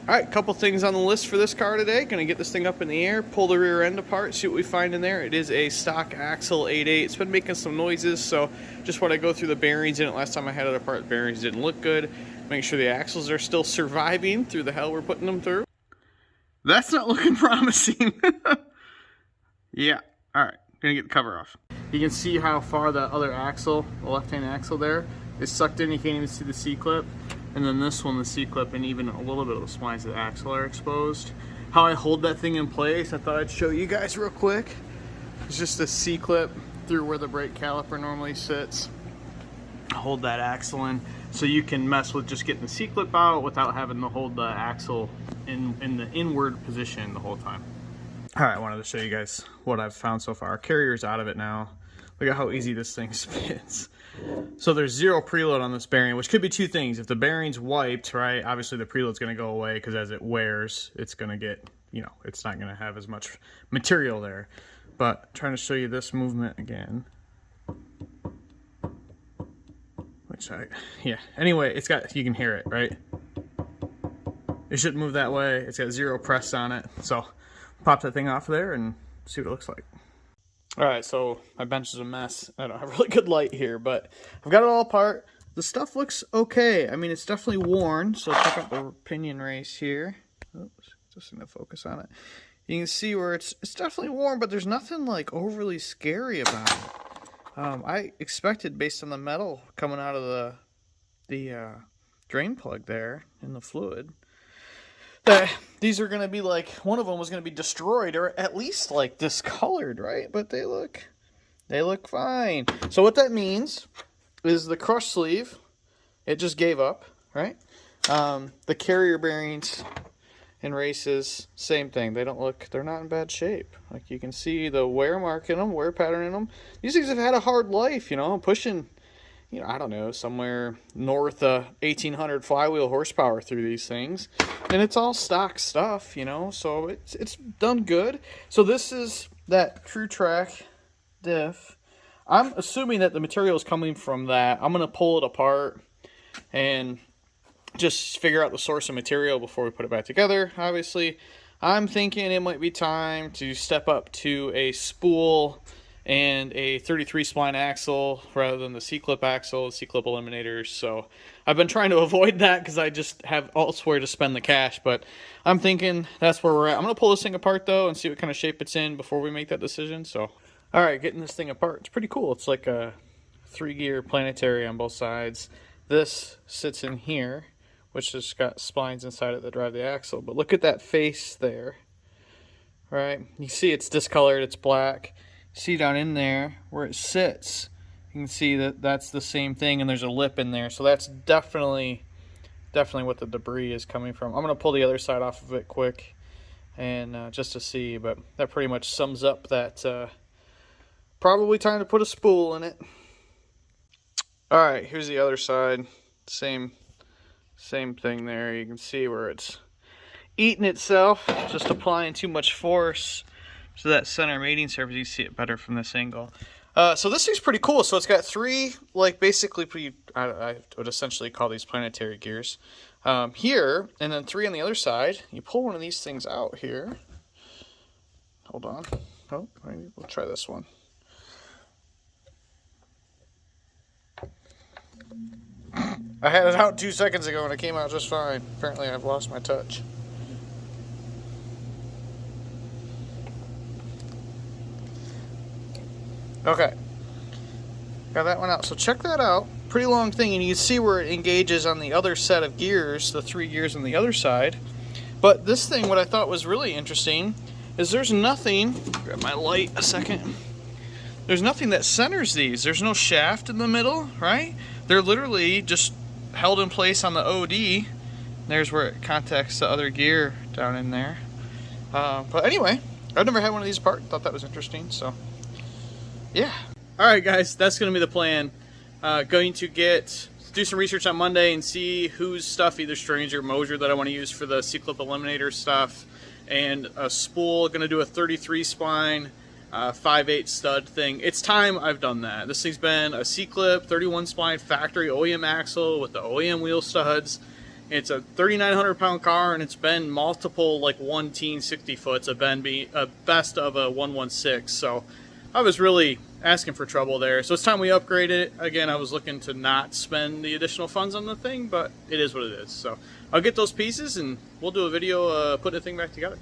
Alright, couple things on the list for this car today. Gonna get this thing up in the air, pull the rear end apart, see what we find in there. It is a stock axle 8.8. It's been making some noises, so just want to go through the bearings in it. Last time I had it apart, the bearings didn't look good. Make sure the axles are still surviving through the hell we're putting them through. That's not looking promising. Yeah, alright, gonna get the cover off. You can see how far the other axle, the left-hand axle there, is sucked in. You can't even see the C-clip. And then this one, the C-clip, and even a little bit of the splines of the axle are exposed. How I hold that thing in place, I thought I'd show you guys real quick. It's just a C-clip through where the brake caliper normally sits. Hold that axle in, so you can mess with just getting the C-clip out without having to hold the axle in the inward position the whole time. Alright, I wanted to show you guys what I've found so far. Carrier's out of it now. Look at how easy this thing spins. So there's zero preload on this bearing, which could be two things. If the bearing's wiped, right, obviously the preload's going to go away because as it wears, it's going to get, you know, it's not going to have as much material there. But I'm trying to show you this movement again. Yeah. Anyway, it's got, you can hear it, right? It shouldn't move that way. It's got zero press on it. So pop that thing off there and see what it looks like. Alright, so my bench is a mess. I don't have really good light here, but I've got it all apart. The stuff looks okay. I mean, it's definitely worn, so check out the pinion race here. Oops, just need to focus on it. You can see where it's definitely worn, but there's nothing like overly scary about it. I expected, based on the metal coming out of the drain plug there in the fluid, that these are going to be like, one of them was going to be destroyed or at least like discolored, right? But they look fine. So what that means is the crush sleeve, it just gave up, right? The carrier bearings and races, same thing. They're not in bad shape. Like you can see the wear mark in them, wear pattern in them. These things have had a hard life, you know, pushing, you know, I don't know, somewhere north of 1,800 flywheel horsepower through these things. And it's all stock stuff, you know, so it's done good. So this is that True Track Diff. I'm assuming that the material is coming from that. I'm going to pull it apart and just figure out the source of material before we put it back together. Obviously, I'm thinking it might be time to step up to a spool and a 33 spline axle rather than the C-clip axle, C-clip eliminators. So I've been trying to avoid that because I just have elsewhere to spend the cash, but I'm thinking that's where we're at. I'm going to pull this thing apart though and see what kind of shape it's in before we make that decision. So, all right, getting this thing apart. It's pretty cool. It's like a 3-gear planetary on both sides. This sits in here, which has got splines inside it that drive the axle. But look at that face there, right? You see it's discolored, it's black. See down in there where it sits, you can see that that's the same thing, and there's a lip in there. So that's definitely what the debris is coming from. I'm going to pull the other side off of it quick and just to see, but that pretty much sums up that probably time to put a spool in it. Alright, here's the other side. Same thing there. You can see where it's eating itself, just applying too much force to that center mating surface. You see it better from this angle. So this thing's pretty cool. So it's got 3, like basically, I would essentially call these planetary gears here, and then 3 on the other side. You pull one of these things out here. Hold on. Oh, maybe we'll try this one. I had it out 2 seconds ago and it came out just fine. Apparently I've lost my touch. Okay. Got that one out. So check that out. Pretty long thing, and you can see where it engages on the other set of gears, the 3 gears on the other side. But this thing, what I thought was really interesting, is there's nothing, grab my light a second, there's nothing that centers these. There's no shaft in the middle, right? They're literally just held in place on the OD. There's where it contacts the other gear down in there. But anyway, I've never had one of these apart. Thought that was interesting, so yeah. Alright guys, that's going to be the plan. Going to do some research on Monday and see whose stuff, either Strange or Mosier, that I want to use for the C-clip eliminator stuff. And a spool, going to do a 33 spline 5/8 stud thing. It's time I've done that. This thing's been a C-clip 31 spline factory OEM axle with the OEM wheel studs, It's a 3,900 pound car, and it's been multiple like 1T60 foots. I've been a best of a 116, so I was really asking for trouble there. So it's time we upgrade it. Again, I was looking to not spend the additional funds on the thing, but it is what it is. So I'll get those pieces and we'll do a video putting the thing back together.